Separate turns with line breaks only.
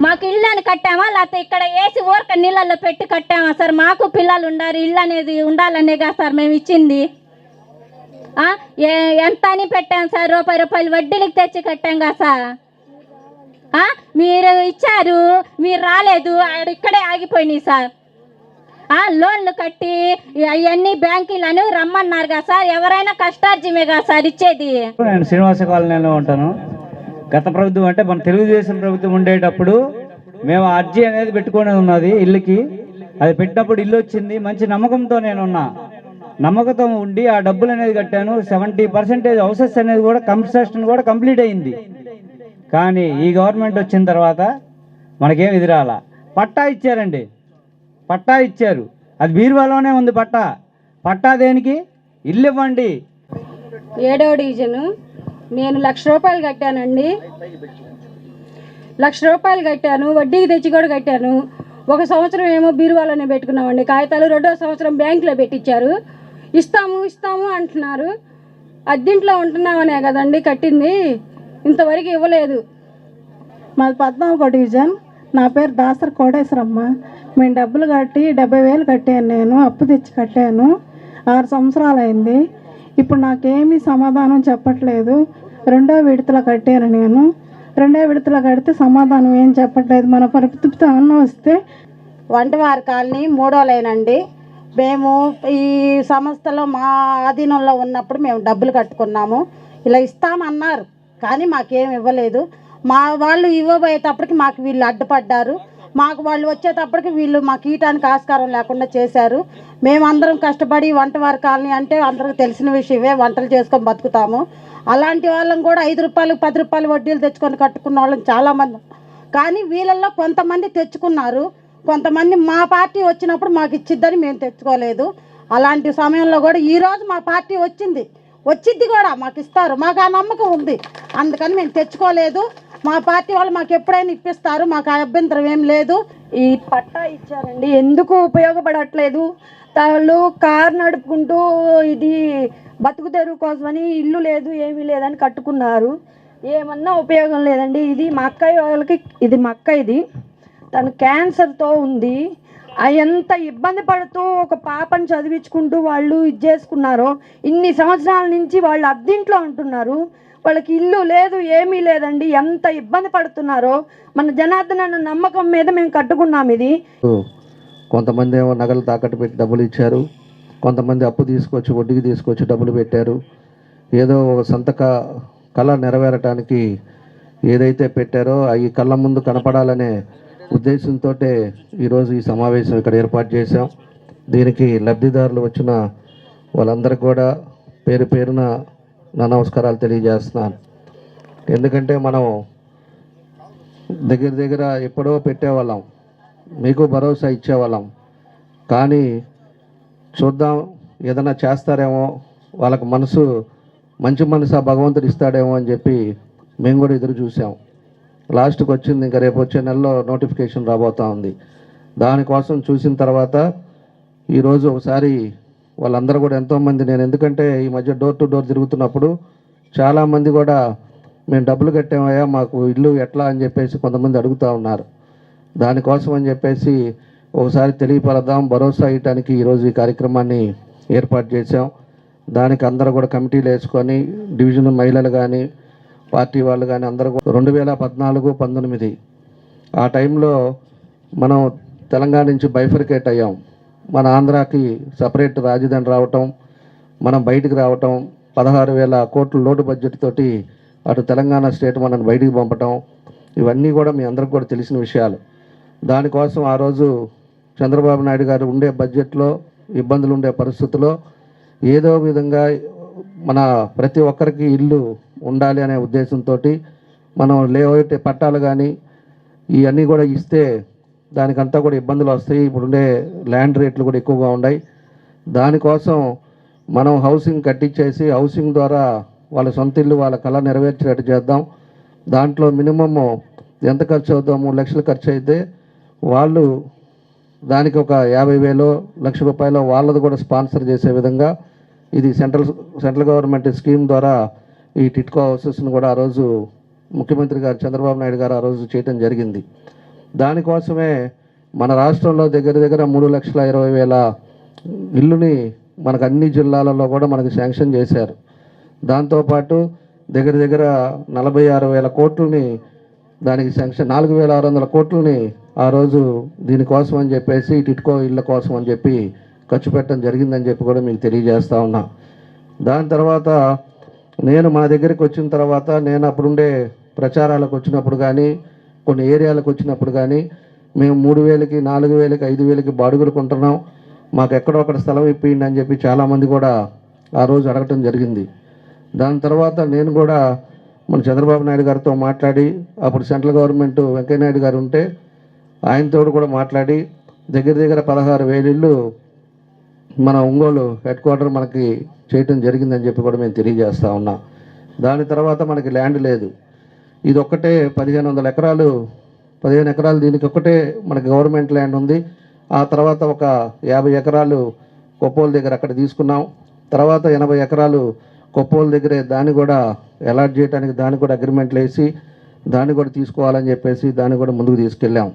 మాకు ఇల్లు అని కట్టామా లేకపోతే ఇక్కడ వేసి ఊరక నీళ్ళల్లో పెట్టి కట్టామా సార్? మాకు పిల్లలు ఉండారు, ఇల్లు అనేది ఉండాలనేగా సార్ మేము ఇచ్చింది. ఎంత అని పెట్టాం సార్? రూపాయలు వడ్డీలకు తెచ్చి కట్టాం కదా సార్. మీరు ఇచ్చారు, మీరు రాలేదు, ఇక్కడే ఆగిపోయినాయి సార్. లోన్లు కట్టి అవన్నీ బ్యాంకులను రమ్మన్నారు కదా సార్. ఎవరైనా కష్టార్జమే కదా సార్ ఇచ్చేది.
నేను శ్రీనివాస కాలనీలో ఉంటాను. గత ప్రభుత్వం అంటే మన తెలుగుదేశం ప్రభుత్వం ఉండేటప్పుడు మేము అర్జీ అనేది పెట్టుకునే ఉన్నది ఇల్లుకి. అది పెట్టినప్పుడు ఇల్లు వచ్చింది, మంచి నమ్మకంతో నేనున్నా. నమ్మకంతో ఉండి ఆ డబ్బులు అనేది కట్టాను. 70% హౌసెస్ అనేది కూడా కన్స్ట్రక్షన్ కూడా కంప్లీట్ అయింది. కానీ ఈ గవర్నమెంట్ వచ్చిన తర్వాత మనకేం ఎదురాల. పట్టా ఇచ్చారండి, పట్టా ఇచ్చారు, అది బీరువాలోనే ఉంది పట్టా. పట్టా దేనికి? ఇల్లు ఇవ్వండి.
7వ డివిజను. నేను 1,00,000 రూపాయలు కట్టానండి. 1,00,000 రూపాయలు కట్టాను, వడ్డీకి తెచ్చి కూడా కట్టాను. 1 సంవత్సరం ఏమో బీరువాలోనే పెట్టుకున్నామండి కాగితాలు. 2వ సంవత్సరం బ్యాంకులో పెట్టించారు. ఇస్తాము అంటున్నారు. అద్దెంట్లో ఉంటున్నామనే కదండి కట్టింది, ఇంతవరకు ఇవ్వలేదు.
మాది 14వ డివిజన్. నా పేరు దాసరి కోటేశ్వరమ్మ. మేము డబ్బులు కట్టి 70,000 కట్టాను. నేను అప్పు తెచ్చి కట్టాను. 6 సంవత్సరాలు అయింది. ఇప్పుడు నాకేమీ సమాధానం చెప్పట్లేదు. 2వ విడతలో కట్టాను నేను. 2వ విడతలో కడితే సమాధానం ఏం చెప్పట్లేదు. మన ప్రభుత్వం అన్న వస్తే.
వంటవారి కాలనీ 3వ లైన్ అండి. మేము ఈ సంస్థలో మా ఆధీనంలో ఉన్నప్పుడు మేము డబ్బులు కట్టుకున్నాము. ఇలా ఇస్తామన్నారు కానీ మాకేం ఇవ్వలేదు. మా వాళ్ళు ఇవ్వబోయేటప్పటికి మాకు వీళ్ళు అడ్డుపడ్డారు. మాకు వాళ్ళు వచ్చేటప్పటికి వీళ్ళు మాకు ఈయటానికి ఆస్కారం లేకుండా చేశారు. మేమందరం కష్టపడి వంటవారి కాలనీ అంటే అందరికి తెలిసిన విషయమే, వంటలు చేసుకొని బతుకుతాము. అలాంటి వాళ్ళం కూడా 5 రూపాయలు 10 రూపాయలు వడ్డీలు తెచ్చుకొని కట్టుకున్న వాళ్ళని చాలామంది. కానీ వీళ్ళల్లో కొంతమంది తెచ్చుకున్నారు, కొంతమంది మా పార్టీ వచ్చినప్పుడు మాకు ఇచ్చిద్దని మేము తెచ్చుకోలేదు. అలాంటి సమయంలో కూడా ఈరోజు మా పార్టీ వచ్చిద్ది కూడా మాకు ఇస్తారు, మాకు ఆ నమ్మకం ఉంది. అందుకని మేము తెచ్చుకోలేదు. మా పార్టీ వాళ్ళు మాకు ఎప్పుడైనా ఇప్పిస్తారు, మాకు ఆ అభ్యంతరం ఏం లేదు.
ఈ పట్టా ఇచ్చారండి, ఎందుకు ఉపయోగపడట్లేదు? వాళ్ళు కారు నడుపుకుంటూ ఇది బతుకు తెరువు కోసమని ఇల్లు లేదు ఏమీ లేదని కట్టుకున్నారు. ఏమన్నా ఉపయోగం లేదండి. ఇది మా అక్కయ్య వాళ్ళకి, ఇది మా అక్క, ఇది తను క్యాన్సర్తో ఉంది. ఎంత ఇబ్బంది పడుతూ ఒక పాపను చదివించుకుంటూ వాళ్ళు ఇది చేసుకున్నారో. ఇన్ని సంవత్సరాల నుంచి వాళ్ళు అద్దెంట్లో ఉంటున్నారు. వాళ్ళకి ఇల్లు లేదు, ఏమీ లేదండి. ఎంత ఇబ్బంది పడుతున్నారో. మన జనార్దన్ నమ్మకం మీద మేము కట్టుకున్నాం ఇది.
కొంతమంది ఏమో నగలు తాకట్టు పెట్టి డబ్బులు ఇచ్చారు, కొంతమంది అప్పు తీసుకొచ్చి వడ్డీకి తీసుకొచ్చి డబ్బులు పెట్టారు. ఏదో ఒక సొంత కళ నెరవేరటానికి ఏదైతే పెట్టారో అవి కళ్ళ ముందు కనపడాలనే ఉద్దేశంతో ఈరోజు ఈ సమావేశం ఇక్కడ ఏర్పాటు చేశాం. దీనికి లబ్ధిదారులు వచ్చిన వాళ్ళందరికీ కూడా పేరు పేరున నా నమస్కారాలు తెలియజేస్తున్నాను. ఎందుకంటే మనం దగ్గర ఎప్పుడో పెట్టేవాళ్ళం, మీకు భరోసా ఇచ్చేవాళ్ళం. కానీ చూద్దాం ఏదైనా చేస్తారేమో, వాళ్ళకి మంచి మనసు ఆ భగవంతుడు ఇస్తాడేమో అని చెప్పి మేము కూడా ఎదురు చూసాం. లాస్ట్కి వచ్చింది, ఇంకా రేపు వచ్చే నెలలో నోటిఫికేషన్ రాబోతూ ఉంది. దానికోసం చూసిన తర్వాత ఈరోజు ఒకసారి వాళ్ళందరూ కూడా ఎంతోమంది, నేను ఎందుకంటే ఈ మధ్య డోర్ టు డోర్ తిరుగుతున్నప్పుడు చాలామంది కూడా మేము డబ్బులు కట్టామయ్యా మాకు ఇల్లు ఎట్లా అని చెప్పేసి కొంతమంది అడుగుతూ ఉన్నారు. దానికోసం అని చెప్పేసి ఒకసారి తెలియపరదాం, భరోసా ఇవ్వడానికి ఈరోజు ఈ కార్యక్రమాన్ని ఏర్పాటు చేశాం. దానికి అందరూ కూడా కమిటీలు వేసుకొని డివిజన్ మహిళలు కానీ పార్టీ వాళ్ళు కానీ అందరూ 2014-19 ఆ టైంలో మనం తెలంగాణ నుంచి బైఫర్కేట్ అయ్యాం. మన ఆంధ్రాకి సపరేట్ రాజధాని రావటం, మనం బయటికి రావటం, 16,000 కోట్ల లోటు బడ్జెట్ తోటి అటు తెలంగాణ స్టేట్ మనల్ని బయటికి పంపటం, ఇవన్నీ కూడా మీ అందరికి కూడా తెలిసిన విషయాలు. దానికోసం ఆ రోజు చంద్రబాబు నాయుడు గారు ఉండే బడ్జెట్లో ఇబ్బందులు ఉండే పరిస్థితుల్లో ఏదో విధంగా మన ప్రతి ఒక్కరికి ఇల్లు ఉండాలి అనే ఉద్దేశంతో మనం లేఅవుట్ పట్టాలు కానీ ఇవన్నీ కూడా ఇస్తే దానికంతా కూడా ఇబ్బందులు వస్తాయి. ఇప్పుడుండే ల్యాండ్ రేట్లు కూడా ఎక్కువగా ఉన్నాయి. దానికోసం మనం హౌసింగ్ కట్టించేసి హౌసింగ్ ద్వారా వాళ్ళ సొంత ఇల్లు వాళ్ళ కళ నెరవేర్చేటట్టు చేద్దాం. దాంట్లో మినిమమ్ ఎంత ఖర్చు అవుతుందో 3 లక్షలు ఖర్చు అయితే వాళ్ళు దానికి ఒక 50,000 1,00,000 రూపాయలు వాళ్ళది కూడా స్పాన్సర్ చేసే విధంగా ఇది సెంట్రల్ గవర్నమెంట్ స్కీమ్ ద్వారా ఈ టిట్కో హౌసెస్ను కూడా ఆ రోజు ముఖ్యమంత్రి గారు చంద్రబాబు నాయుడు గారు ఆ రోజు చేయడం జరిగింది. దానికోసమే మన రాష్ట్రంలో దగ్గర దగ్గర 3,20,000 ఇల్లుని మనకు అన్ని జిల్లాలలో కూడా మనకి శాంక్షన్ చేశారు. దాంతోపాటు దగ్గర దగ్గర 46,000 కోట్లని దానికి శాంక్షన్ 4,600 కోట్లని ఆ రోజు దీనికోసం అని చెప్పేసి టిట్కో ఇళ్ళ కోసం అని చెప్పి ఖర్చు పెట్టడం జరిగిందని చెప్పి కూడా మీకు తెలియజేస్తా ఉన్నా. దాని తర్వాత నేను మన దగ్గరికి వచ్చిన తర్వాత నేను అప్పుడుండే ప్రచారాలకు వచ్చినప్పుడు కానీ కొన్ని ఏరియాలకు వచ్చినప్పుడు కానీ మేము 3,000కి 4,000కి 5,000కి బాడుగులు కొంటున్నాం, మాకు ఎక్కడో అక్కడ స్థలం ఇప్పిండి అని చెప్పి చాలామంది కూడా ఆ రోజు అడగటం జరిగింది. దాని తర్వాత నేను కూడా మన చంద్రబాబు నాయుడు గారితో మాట్లాడి అప్పుడు సెంట్రల్ గవర్నమెంట్ వెంకయ్యనాయుడు గారు ఉంటే ఆయనతో కూడా మాట్లాడి దగ్గర దగ్గర 16,000 ఇళ్ళు మన ఒంగోలు హెడ్ క్వార్టర్ మనకి చేయటం జరిగిందని చెప్పి కూడా మేము తెలియజేస్తూ ఉన్నాం. దాని తర్వాత మనకి ల్యాండ్ లేదు, ఇది ఒక్కటే 1,500 ఎకరాలు 15 ఎకరాలు దీనికి ఒక్కటే మనకి గవర్నమెంట్ ల్యాండ్ ఉంది. ఆ తర్వాత ఒక 50 ఎకరాలు కొప్పోల దగ్గర అక్కడ తీసుకున్నాం. తర్వాత 80 ఎకరాలు కొప్పోల దగ్గరే దాన్ని కూడా అలాట్ చేయడానికి దాన్ని కూడా అగ్రిమెంట్లు వేసి దాన్ని కూడా తీసుకోవాలని చెప్పేసి దాన్ని కూడా ముందుకు తీసుకెళ్ళాం.